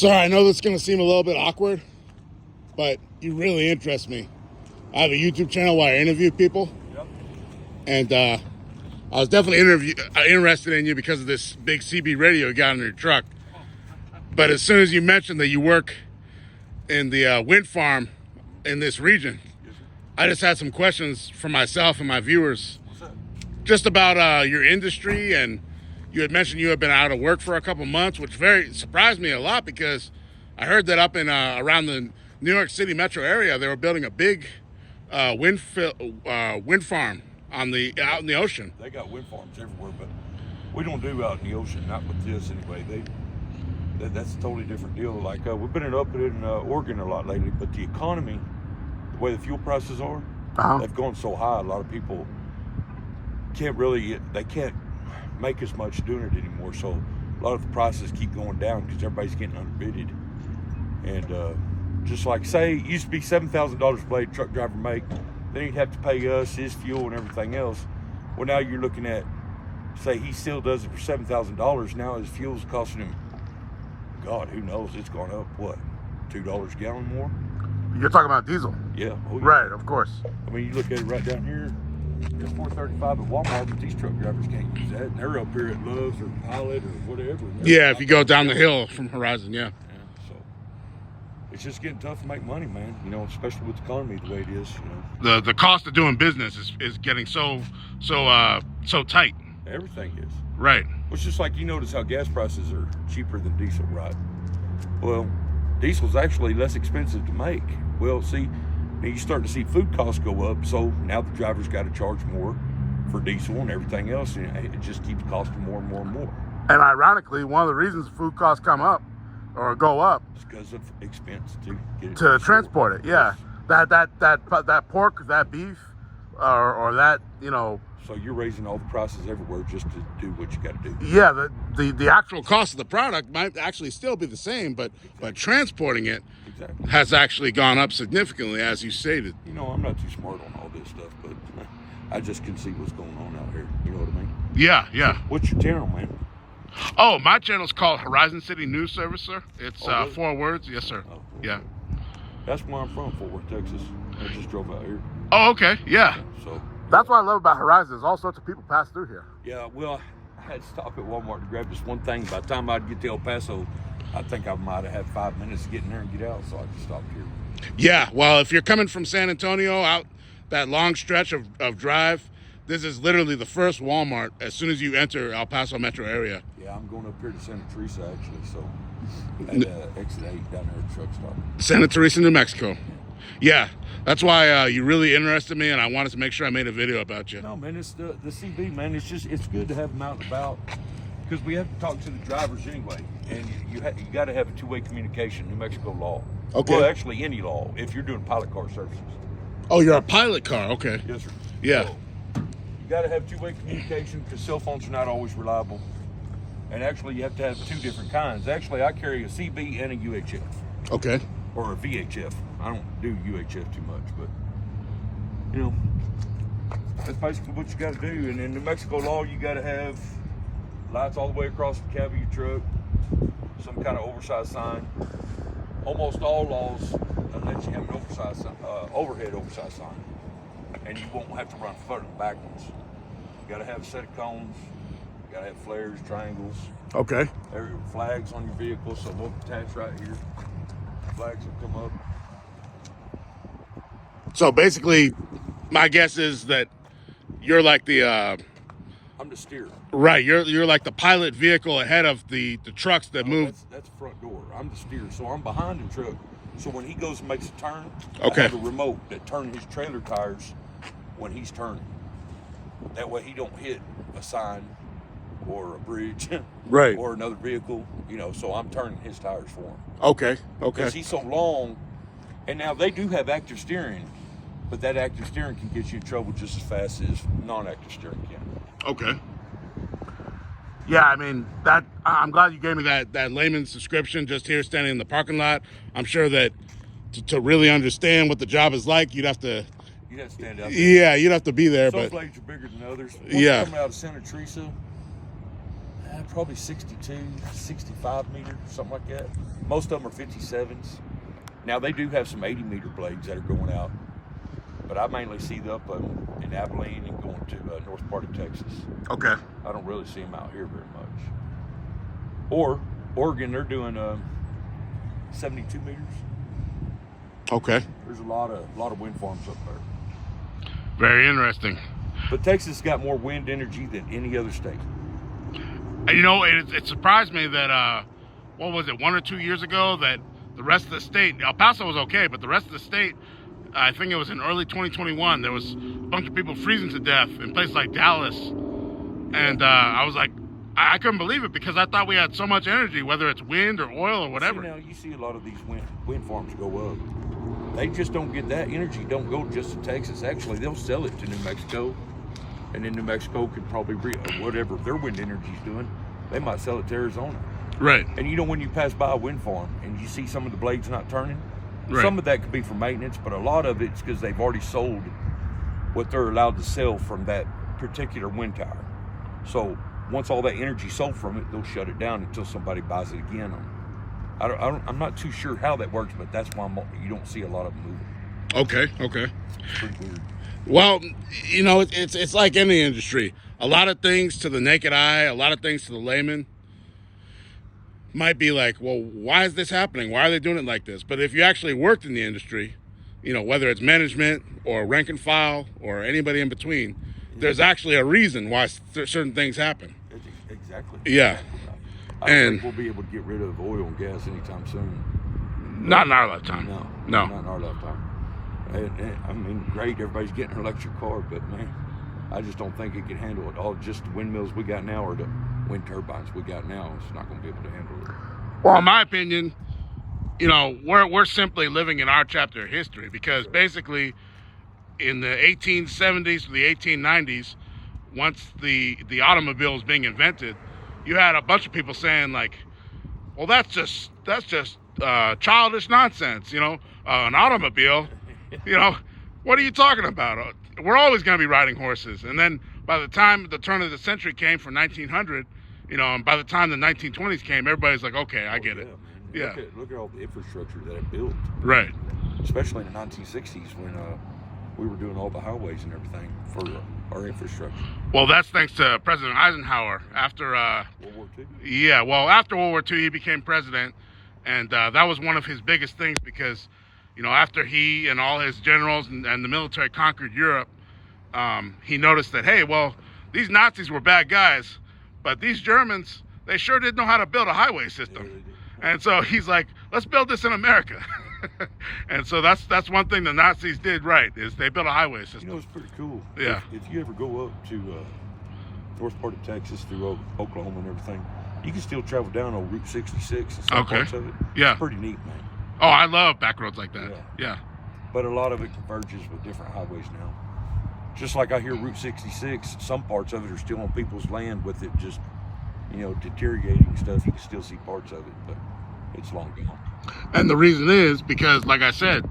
Sorry, I know this is going to seem a little bit awkward, but you really interest me. I have a YouTube channel where I interview people. Yep. And I was definitely interested in you because of this big CB radio you got in your truck. But as soon as you mentioned that you work in the wind farm in this region, Yes, sir. I just had some questions for myself and my viewers. What's that? Just about your industry, and you had mentioned you had been out of work for a couple months, which very surprised me a lot because I heard that up in around the New York City metro area, they were building a big wind farm on out in the ocean. They got wind farms everywhere, but we don't do out in the ocean, not with this anyway. That's a totally different deal. Like we've been up in Oregon a lot lately, but the economy, the way the fuel prices are, they've gone so high. A lot of people can't make as much doing it anymore. So a lot of the prices keep going down because everybody's getting underbidded. And just like say, it used to be $7,000 a blade truck driver make, then he'd have to pay us his fuel and everything else. Well, now you're looking at, say he still does it for $7,000. Now his fuel's costing him, God, who knows? It's gone up, what, $2 a gallon more? You're talking about diesel? Yeah. Oh, yeah. Right, of course. I mean, you look at it right down here, it's $4.35 at Walmart, but these truck drivers can't use that. And they're up here at Love's or Pilot or whatever. Yeah, if you go down the hill from Horizon, yeah. So it's just getting tough to make money, man. You know, especially with the economy the way it is. You know, The cost of doing business is getting so tight. everything is. Right. It's just like you notice how gas prices are cheaper than diesel, right? Well, diesel's actually less expensive to make. Well, see, now you start to see food costs go up, so now the driver's got to charge more for diesel and everything else, and it just keeps costing more and more and more. And ironically, one of the reasons food costs come up or go up It's because of expense to get it to transport it. Yeah, that pork, that beef, or that, you know. So you're raising all the prices everywhere just to do what you got to do. Yeah, the actual cost of the product might actually still be the same, but transporting it has actually gone up significantly, as you stated. You know, I'm not too smart on all this stuff, but I just can see what's going on out here. You know what I mean? Yeah, yeah. So what's your channel, man? Oh, my channel's called Horizon City News Service, sir. It's really? 4 words. Yes, sir. Oh, Yeah. That's where I'm from, Fort Worth, Texas. I just drove out here. Oh, okay. Yeah. So That's what I love about Horizon is all sorts of people pass through here. yeah, well, I had to stop at Walmart to grab this one thing. By the time I'd get to El Paso, I think I might have had 5 minutes to get in there and get out, so I just stopped here. Yeah. Well, if you're coming from San Antonio out that long stretch of drive, this is literally the first Walmart as soon as you enter El Paso metro area. Yeah, I'm going up here to Santa Teresa, actually, so at exit 8 down there at the truck stop. Santa Teresa, New Mexico. Yeah, that's why you really interested me, and I wanted to make sure I made a video about you. No, man, it's the CB, man. It's good to have them out and about because we have to talk to the drivers anyway, and you got to have a two-way communication. New Mexico law. Okay. Well, actually, any law if you're doing pilot car services. Oh, you're a pilot car. Okay. Yes, sir. Yeah. So, you got to have two-way communication because cell phones are not always reliable, and actually, you have to have two different kinds. Actually, I carry a CB and a UHF. Okay. Or a VHF. I don't do UHF too much, but you know, that's basically what you got to do. And in New Mexico law, you got to have lights all the way across the cab of your truck, some kind of oversized sign. Almost all laws let you have an oversized sign, overhead oversized sign, and you won't have to run front and backwards. You got to have a set of cones. You got to have flares, triangles. Okay. There are flags on your vehicle, so they'll attach right here. Flags will come up. So basically, my guess is that you're like the I'm the steer. right. You're like the pilot vehicle ahead of the trucks that move. That's the front door. I'm the steer, so I'm behind the truck. So when he goes and makes a turn, Okay. I have a remote that turns his trailer tires when he's turning. That way he don't hit a sign or a bridge, Right. or another vehicle. You know, so I'm turning his tires for him. Okay. Okay. Because he's so long. And now they do have active steering, but that active steering can get you in trouble just as fast as non-active steering can. Okay. Yeah, I mean, that I'm glad you gave me that layman's description just here standing in the parking lot. I'm sure that to really understand what the job is like, you'd have to stand out there. Yeah, you'd have to be there. Some but blades are bigger than others. Yeah. Coming out of Santa Teresa, Probably 62, 65 meter, something like that. Most of them are 57s. Now they do have some 80 meter blades that are going out, but I mainly see them up in Abilene and going to north part of Texas. Okay. I don't really see them out here very much. Or Oregon, they're doing 72 meters. Okay. There's a lot of wind farms up there. Very interesting. But Texas got more wind energy than any other state. And you know, it surprised me that, what was it, 1 or 2 years ago, that the rest of the state, El Paso was okay, but the rest of the state, I think it was in early 2021, there was a bunch of people freezing to death in places like Dallas. And I was like, I couldn't believe it because I thought we had so much energy, whether it's wind or oil or whatever. See, now you see a lot of these wind farms go up. They just don't get that energy, don't go just to Texas. Actually, they'll sell it to New Mexico. And then New Mexico could probably, whatever their wind energy's doing, they might sell it to Arizona. Right. And you know, when you pass by a wind farm and you see some of the blades not turning, right. Some of that could be for maintenance, but a lot of it's because they've already sold what they're allowed to sell from that particular wind tower. So once all that energy sold from it, they'll shut it down until somebody buys it again. I'm not too sure how that works, but that's why you don't see a lot of them moving. Okay. It's pretty weird. Well, you know, it's like any industry. A lot of things to the naked eye, a lot of things to the layman might be like, well, why is this happening? Why are they doing it like this? But if you actually worked in the industry, you know, whether it's management or rank and file or anybody in between, there's actually a reason why certain things happen. Exactly. Yeah. I don't think we'll be able to get rid of oil and gas anytime soon. Not in our lifetime. No. Not in our lifetime. And, I mean, great, everybody's getting an electric car, but man, I just don't think it can handle it. All just the windmills we got now or the wind turbines we got now, it's not going to be able to handle it. Well, in my opinion, you know, we're simply living in our chapter of history because basically in the 1870s to the 1890s, once the automobile was being invented, you had a bunch of people saying like, well, that's just childish nonsense, you know, an automobile. You know, what are you talking about? We're always going to be riding horses. And then by the time the turn of the century came for 1900, you know, and by the time the 1920s came, everybody's like, okay, I get it. Man. Yeah. Look at all the infrastructure that it built. Right. Especially in the 1960s when we were doing all the highways and everything for our infrastructure. Well, that's thanks to President Eisenhower after World War II. Yeah, well, after World War II, he became president, and that was one of his biggest things because, you know, after he and all his generals and the military conquered Europe, he noticed that, hey, well, these Nazis were bad guys, but these Germans, they sure did know how to build a highway system. Yeah, and so he's like, let's build this in America. And so that's one thing the Nazis did right, is they built a highway system. You know, it's pretty cool. Yeah. If you ever go up to north part of Texas through Oklahoma and everything, you can still travel down on Route 66 and some parts of it. Yeah. It's pretty neat, man. Oh, I love back roads like that. Yeah. But a lot of it converges with different highways now. Just like I hear Route 66, some parts of it are still on people's land with it just, you know, deteriorating stuff. You can still see parts of it, but it's long gone. And the reason is because, like I said,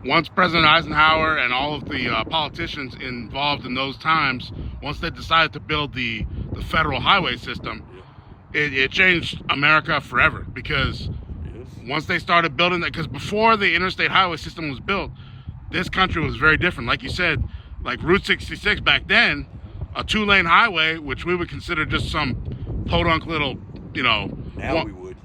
once President Eisenhower and all of the politicians involved in those times, once they decided to build the federal highway system, it changed America forever because once they started building that, because before the interstate highway system was built, this country was very different. Like you said, like Route 66 back then, a 2-lane highway, which we would consider just some podunk little, you know. Now we would.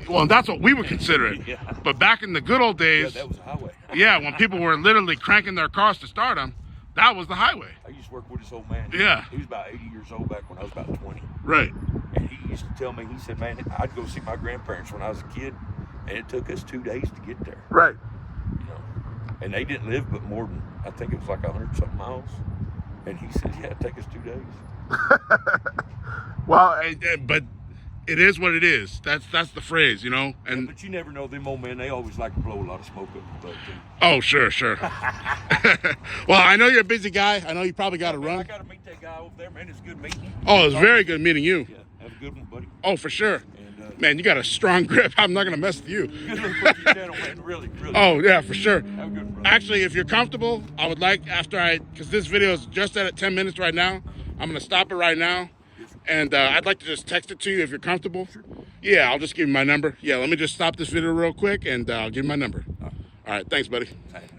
Well, that's what we would consider it. Yeah. But back in the good old days, that was a highway. Yeah, when people were literally cranking their cars to start them, that was the highway. I used to work with this old man. Yeah. He was about 80 years old back when I was about 20. Right. And he used to tell me, he said, man, I'd go see my grandparents when I was a kid, and it took us 2 days to get there. Right. You know, and they didn't live but more than, I think it was like 100-something miles. And he said, yeah, it'd take us 2 days. Well, but it is what it is. That's the phrase, you know. And but you never know, them old men, they always like to blow a lot of smoke up the butt too. Oh, sure. Well, I know you're a busy guy. I know you probably got to run. I got to meet that guy over there, man. It's good meeting you. Oh, it's very good meeting you. Yeah, have a good one, buddy. Oh, for sure. And, man, you got a strong grip. I'm not going to mess with you. Good luck with your channel, man. Really. Oh, yeah, for sure. Have a good one, brother. Actually, if you're comfortable, I would like, because this video is just at 10 minutes right now, I'm going to stop it right now. and I'd like to just text it to you if you're comfortable. Yeah, I'll just give you my number. Yeah, let me just stop this video real quick, and I'll give you my number. All right, thanks, buddy. Thanks.